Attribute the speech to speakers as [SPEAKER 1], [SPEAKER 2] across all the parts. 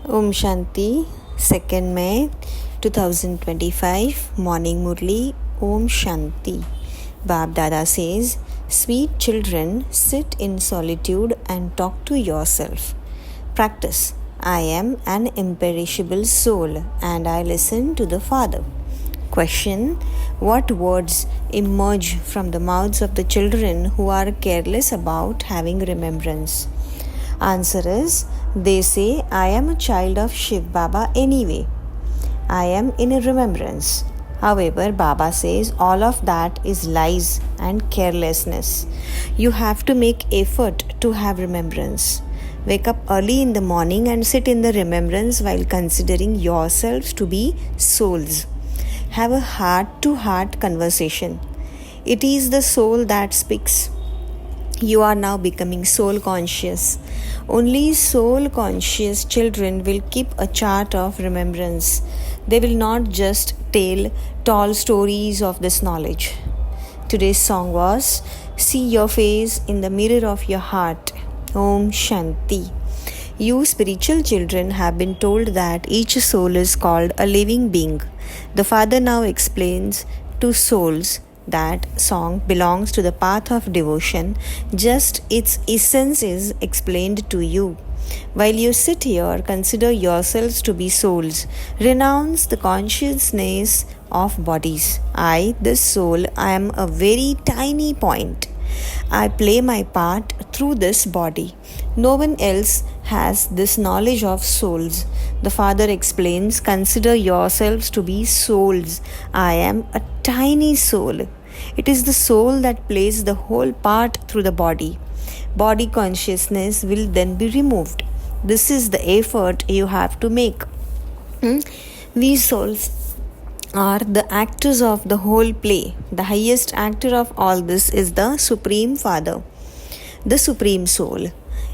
[SPEAKER 1] Om Shanti, 2nd May 2025, Morning Murli, Om Shanti. Bab Dada says, Sweet children, sit in solitude and talk to yourself. Practice. I am an imperishable soul and I listen to the Father. Question. What words emerge from the mouths of the children who are careless about having remembrance? Answer is, they say, I am a child of Shiv Baba anyway. I am in remembrance. However, Baba says all of that is lies and carelessness. You have to make effort to have remembrance. Wake up early in the morning and sit in the remembrance while considering yourselves to be souls. Have a heart-to-heart conversation. It is the soul that speaks. You are now becoming soul conscious. Only soul conscious children will keep a chart of remembrance. They will not just tell tall stories of this knowledge. Today's song was See Your Face in the Mirror of Your Heart. Om Shanti. You spiritual children have been told that each soul is called a living being. The Father now explains to souls that song belongs to the path of devotion, just its essence is explained to you. While you sit here, consider yourselves to be souls. Renounce the consciousness of bodies. I, this soul, I am a very tiny point. I play my part through this body. No one else has this knowledge of souls. The Father explains, consider yourselves to be souls. I am a tiny soul. It is the soul that plays the whole part through the body. Body consciousness will then be removed. This is the effort you have to make. We souls are the actors of the whole play. The highest actor of all this is the Supreme Father, the Supreme Soul.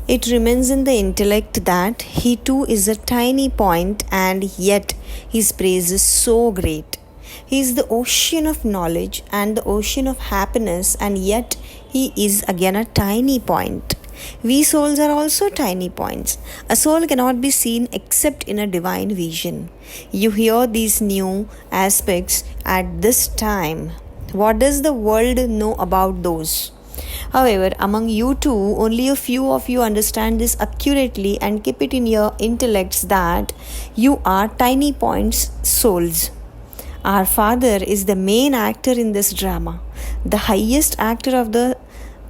[SPEAKER 1] It remains in the intellect that he too is a tiny point and yet his praise is so great. He is the ocean of knowledge and the ocean of happiness, and yet he is again a tiny point. We souls are also tiny points. A soul cannot be seen except in a divine vision. You hear these new aspects at this time. What does the world know about those? However, among you two, only a few of you understand this accurately and keep it in your intellects that you are tiny points souls. Our Father is the main actor in this drama. The highest actor of the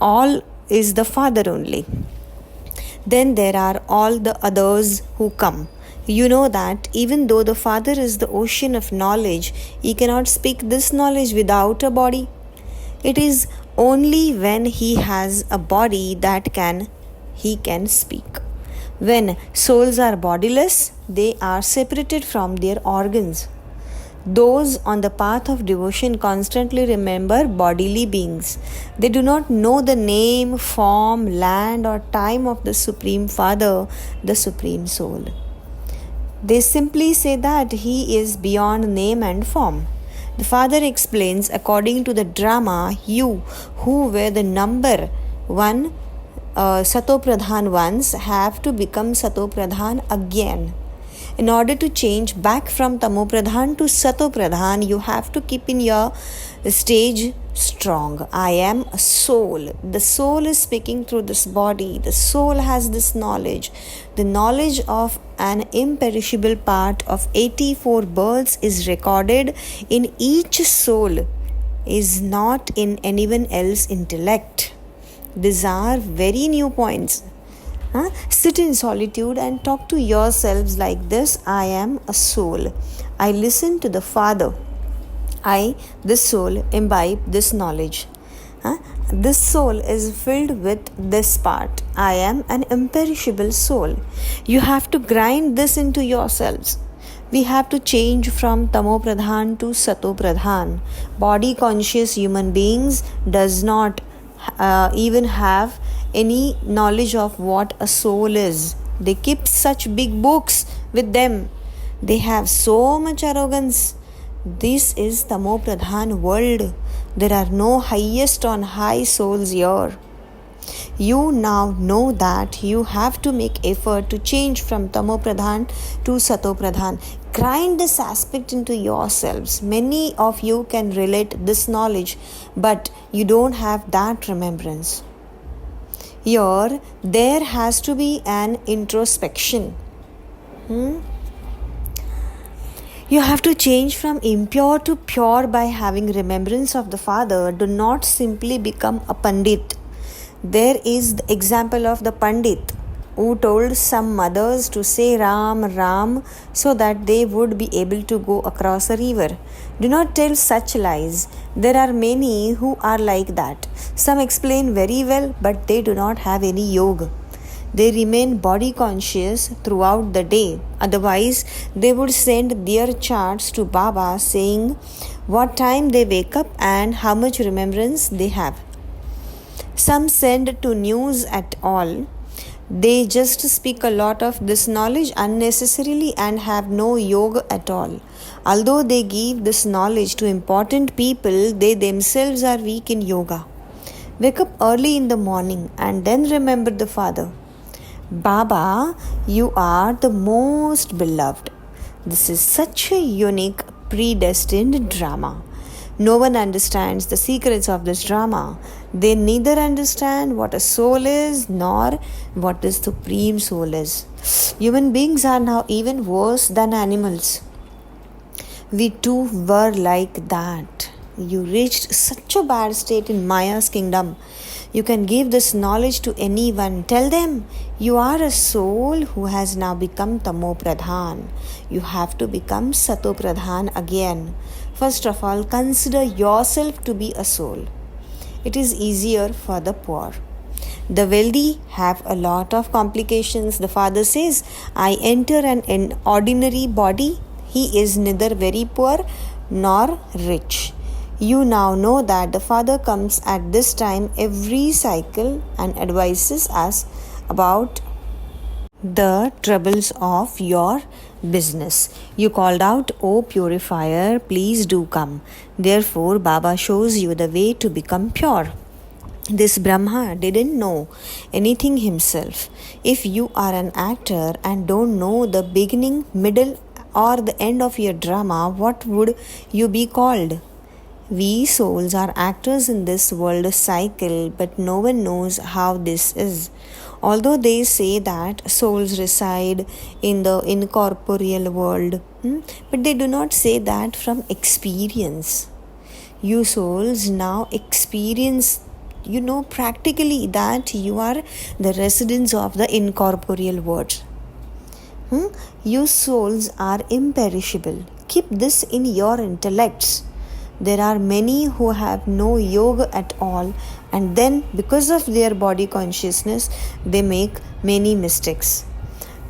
[SPEAKER 1] all is the Father only. Then there are all the others who come. You know that even though the Father is the ocean of knowledge, he cannot speak this knowledge without a body. It is only when he has a body that he can speak. When souls are bodiless, they are separated from their organs. Those on the path of devotion constantly remember bodily beings. They do not know the name, form, land, or time of the Supreme Father, the Supreme Soul. They simply say that he is beyond name and form. The Father explains, according to the drama, you who were the number one Satopradhan once have to become Satopradhan again. In order to change back from Tamopradhan to Satopradhan, you have to keep in your stage strong. I am a soul. The soul is speaking through this body. The soul has this knowledge. The knowledge of an imperishable part of 84 births is recorded in each soul, is not in anyone else's intellect. These are very new points. Sit in solitude and talk to yourselves like this. I am a soul. I listen to the Father. I, this soul, imbibe this knowledge. This soul is filled with this part. I am an imperishable soul. You have to grind this into yourselves. We have to change from Tamopradhan to Satopradhan. Body conscious human beings does not even have any knowledge of what a soul is. They keep such big books with them. They have so much arrogance. This is Tamopradhan world. There are no highest on high souls here. You now know that you have to make effort to change from Tamo Pradhan to Sato Pradhan. Grind this aspect into yourselves. Many of you can relate this knowledge, but you don't have that remembrance. Here, there has to be an introspection. You have to change from impure to pure by having remembrance of the Father. Do not simply become a Pandit. There is the example of the Pandit who told some mothers to say Ram, Ram so that they would be able to go across a river. Do not tell such lies. There are many who are like that. Some explain very well, but they do not have any yoga. They remain body conscious throughout the day. Otherwise, they would send their charts to Baba saying what time they wake up and how much remembrance they have. Some send to news at all. They just speak a lot of this knowledge unnecessarily and have no yoga at all. Although they give this knowledge to important people, they themselves are weak in yoga. Wake up early in the morning and then remember the Father. Baba, you are the most beloved. This is such a unique, predestined drama. No one understands the secrets of this drama. They neither understand what a soul is nor what the Supreme Soul is. Human beings are now even worse than animals. We too were like that. You reached such a bad state in Maya's kingdom. You can give this knowledge to anyone. Tell them, you are a soul who has now become Tamo Pradhan. You have to become Sato Pradhan again. First of all, consider yourself to be a soul. It is easier for the poor. The wealthy have a lot of complications. The Father says, I enter an ordinary body. He is neither very poor nor rich. You now know that the Father comes at this time every cycle and advises us about the troubles of your business. You called out, O purifier, please do come. Therefore, Baba shows you the way to become pure. This Brahma didn't know anything himself. If you are an actor and don't know the beginning, middle, or the end of your drama, what would you be called? We souls are actors in this world cycle, but no one knows how this is. Although they say that souls reside in the incorporeal world, but they do not say that from experience. You souls now experience, practically that you are the residents of the incorporeal world. You souls are imperishable. Keep this in your intellects. There are many who have no yoga at all, and then because of their body consciousness, they make many mistakes.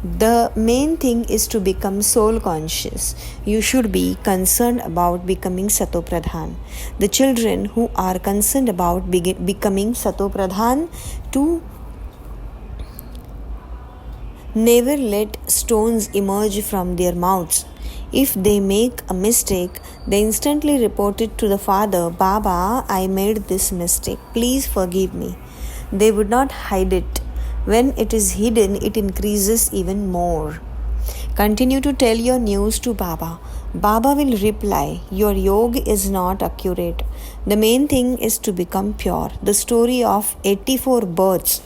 [SPEAKER 1] The main thing is to become soul conscious. You should be concerned about becoming Sato Pradhan. The children who are concerned about becoming Sato Pradhan to never let stones emerge from their mouths. If they make a mistake, they instantly report it to the Father. Baba, I made this mistake. Please forgive me. They would not hide it. When it is hidden, it increases even more. Continue to tell your news to Baba. Baba will reply, your yoga is not accurate. The main thing is to become pure. The story of 84 births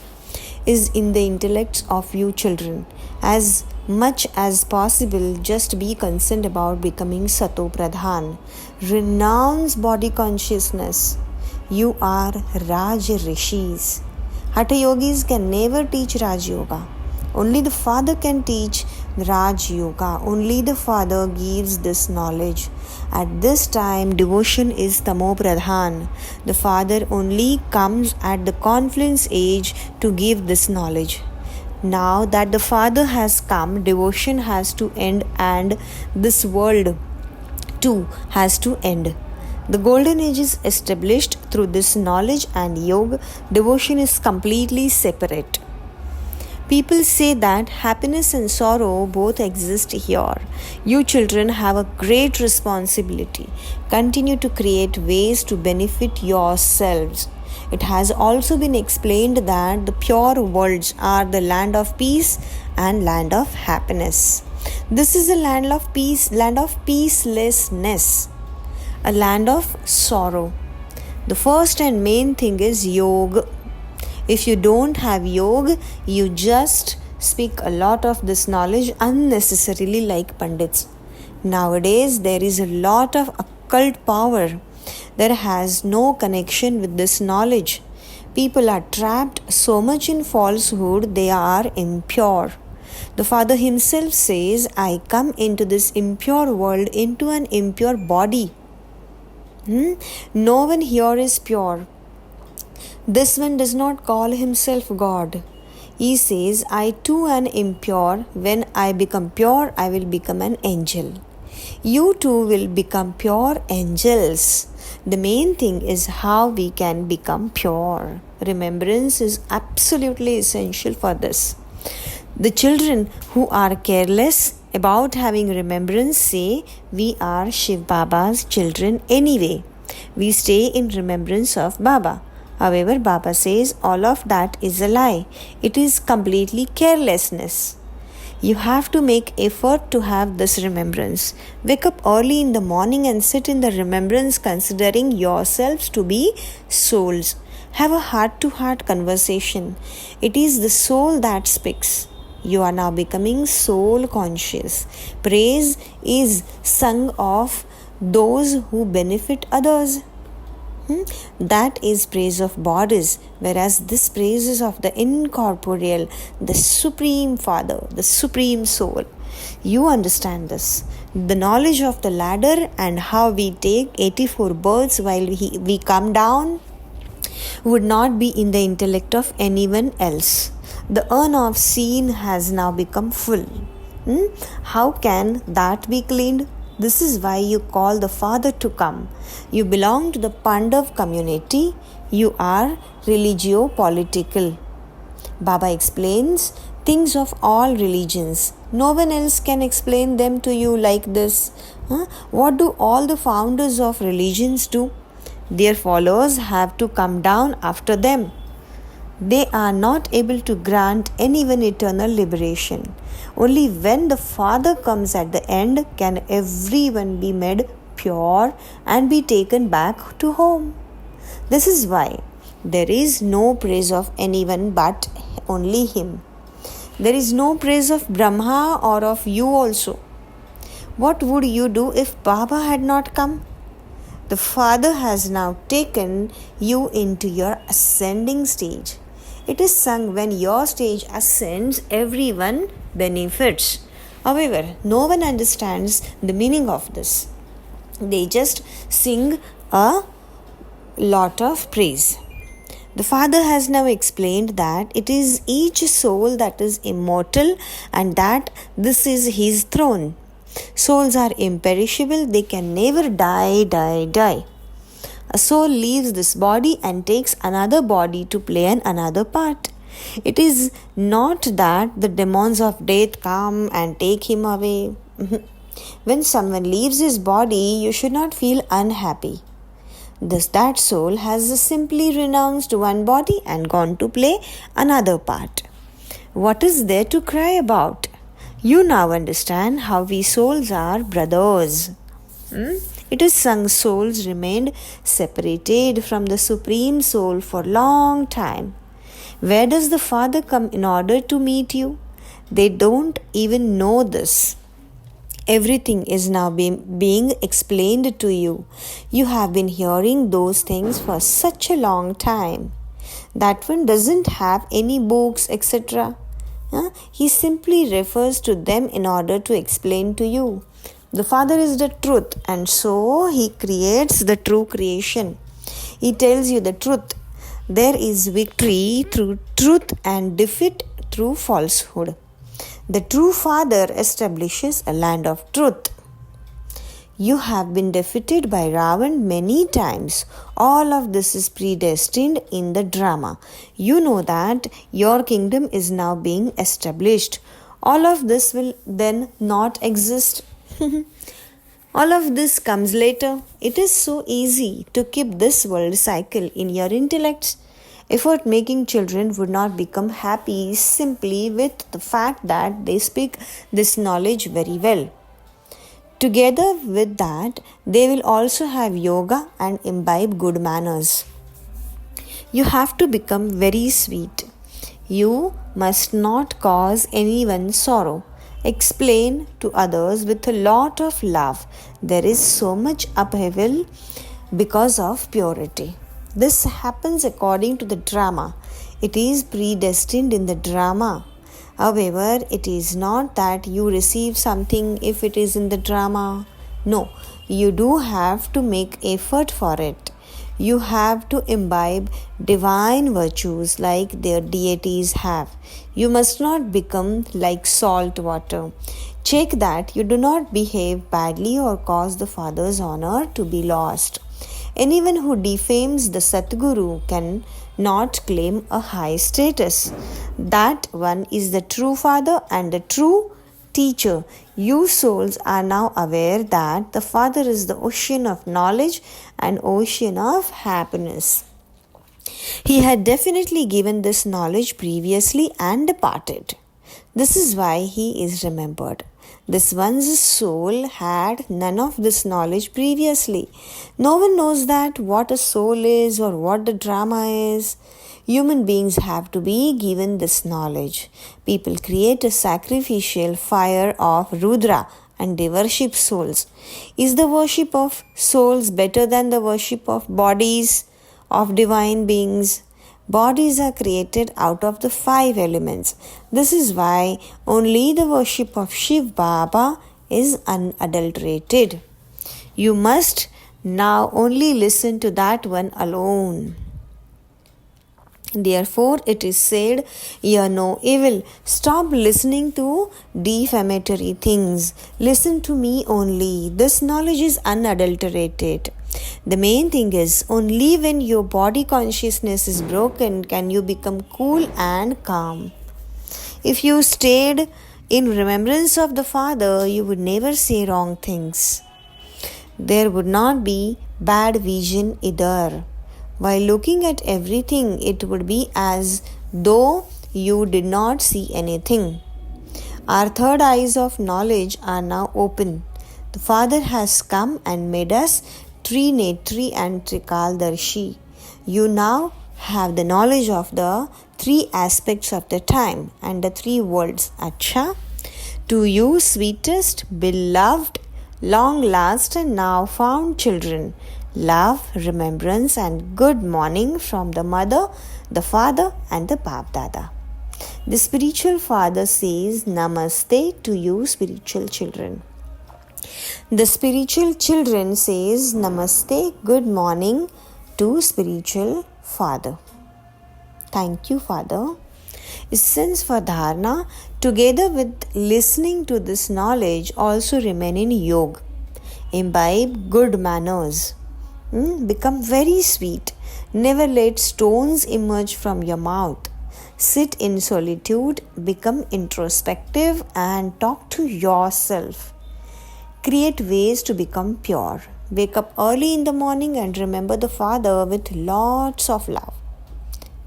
[SPEAKER 1] is in the intellects of you children. As much as possible, just be concerned about becoming Sato Pradhan. Renounce body consciousness. You are Raj Rishis. Hatha yogis can never teach Raj Yoga. Only the Father can teach Raj Yoga. Only the Father gives this knowledge. At this time, devotion is Tamo Pradhan. The Father only comes at the confluence age to give this knowledge. Now that the Father has come, devotion has to end and this world too has to end. The golden age is established through this knowledge and yoga. Devotion is completely separate. People say that happiness and sorrow both exist here. You children have a great responsibility. Continue to create ways to benefit yourselves. It has also been explained that the pure worlds are the land of peace and land of happiness. This is a land of peace, land of peacelessness, a land of sorrow. The first and main thing is yoga. If you don't have yoga, you just speak a lot of this knowledge unnecessarily like Pandits. Nowadays, there is a lot of occult power that has no connection with this knowledge. People are trapped so much in falsehood, they are impure. The Father himself says, I come into this impure world, into an impure body. No one here is pure. This one does not call himself God. He says, I too am impure. When I become pure, I will become an angel. You too will become pure angels. The main thing is how we can become pure. Remembrance is absolutely essential for this. The children who are careless about having remembrance say, we are Shiv Baba's children anyway. We stay in remembrance of Baba. However, Baba says all of that is a lie. It is completely carelessness. You have to make effort to have this remembrance. Wake up early in the morning and sit in the remembrance, considering yourselves to be souls. Have a heart-to-heart conversation. It is the soul that speaks. You are now becoming soul conscious. Praise is sung of those who benefit others. That is praise of bodies, whereas this praise is of the incorporeal, the Supreme Father, the Supreme Soul. You understand this. The knowledge of the ladder and how we take 84 births while we come down would not be in the intellect of anyone else. The urn of sin has now become full. How can that be cleaned? This is why you call the Father to come. You belong to the Pandav community. You are religio-political. Baba explains things of all religions. No one else can explain them to you like this. What do all the founders of religions do? Their followers have to come down after them. They are not able to grant anyone eternal liberation. Only when the Father comes at the end can everyone be made pure and be taken back to home. This is why there is no praise of anyone but only Him. There is no praise of Brahma or of you also. What would you do if Baba had not come? The Father has now taken you into your ascending stage. It is sung when your stage ascends, everyone benefits. However, no one understands the meaning of this. They just sing a lot of praise. The Father has now explained that it is each soul that is immortal and that this is His throne. Souls are imperishable, they can never die. A soul leaves this body and takes another body to play another part. It is not that the demons of death come and take him away. When someone leaves his body, you should not feel unhappy. That soul has simply renounced one body and gone to play another part. What is there to cry about? You now understand how we souls are brothers. It is sung souls remained separated from the Supreme Soul for long time. Where does the Father come in order to meet you? They don't even know this. Everything is now being explained to you. You have been hearing those things for such a long time. That one doesn't have any books, etc. He simply refers to them in order to explain to you. The Father is the truth, and so He creates the true creation. He tells you the truth. There is victory through truth and defeat through falsehood. The true Father establishes a land of truth. You have been defeated by Ravan many times. All of this is predestined in the drama. You know that your kingdom is now being established. All of this will then not exist. All of this comes later. It is so easy to keep this world cycle in your intellects. Effort making children would not become happy simply with the fact that they speak this knowledge very well. Together with that, they will also have yoga and imbibe good manners. You have to become very sweet. You must not cause anyone sorrow. Explain to others with a lot of love. There is so much upheaval because of purity. This happens according to the drama. It is predestined in the drama. However, it is not that you receive something if it is in the drama. No, you do have to make effort for it. You have to imbibe divine virtues like their deities have. You must not become like salt water. Check that you do not behave badly or cause the Father's honor to be lost. Anyone who defames the Satguru can not claim a high status. That one is the true Father and the true teacher. You souls are now aware that the Father is the ocean of knowledge and ocean of happiness. He had definitely given this knowledge previously and departed. This is why he is remembered. This one's soul had none of this knowledge previously. No one knows that what a soul is or what the drama is. Human beings have to be given this knowledge. People create a sacrificial fire of Rudra and they worship souls. Is the worship of souls better than the worship of bodies of divine beings? Bodies are created out of the 5 elements. This is why only the worship of Shiv Baba is unadulterated. You must now only listen to that one alone. Therefore, it is said, hear no evil. Stop listening to defamatory things. Listen to me only. This knowledge is unadulterated. The main thing is, only when your body consciousness is broken can you become cool and calm. If you stayed in remembrance of the Father, you would never say wrong things. There would not be bad vision either. While looking at everything, it would be as though you did not see anything. Our third eyes of knowledge are now open. The Father has come and made us Trinetri and Trikaldarshi. You now have the knowledge of the 3 aspects of the time and the 3 worlds. Acha. To you, sweetest, beloved, long last and now found children, love, remembrance and good morning from the mother, the father and the Bap Dada. The spiritual father says Namaste to you spiritual children. The spiritual children says Namaste, good morning to spiritual father. Thank you, Father. Essence for dharana, together with listening to this knowledge, also remain in yoga. Imbibe good manners. Become very sweet. Never let stones emerge from your mouth. Sit in solitude, become introspective and talk to yourself. Create ways to become pure. Wake up early in the morning and remember the Father with lots of love.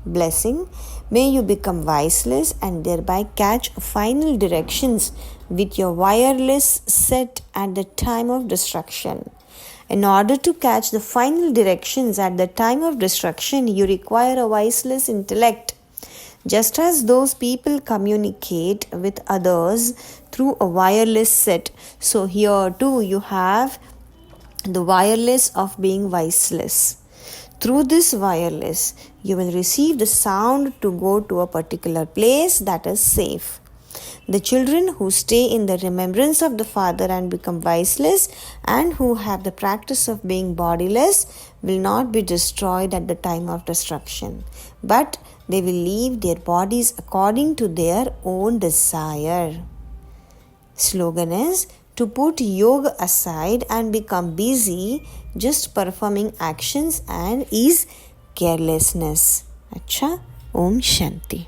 [SPEAKER 1] Blessing, may you become wiseless and thereby catch final directions with your wireless set at the time of destruction. In order to catch the final directions at the time of destruction, you require a wiseless intellect. Just as those people communicate with others through a wireless set, so here too you have the wireless of being wiseless. Through this wireless, you will receive the sound to go to a particular place that is safe. The children who stay in the remembrance of the Father and become wiseless and who have the practice of being bodiless will not be destroyed at the time of destruction, but they will leave their bodies according to their own desire. Slogan is to put yoga aside and become busy just performing actions and is carelessness. Acha, Om Shanti.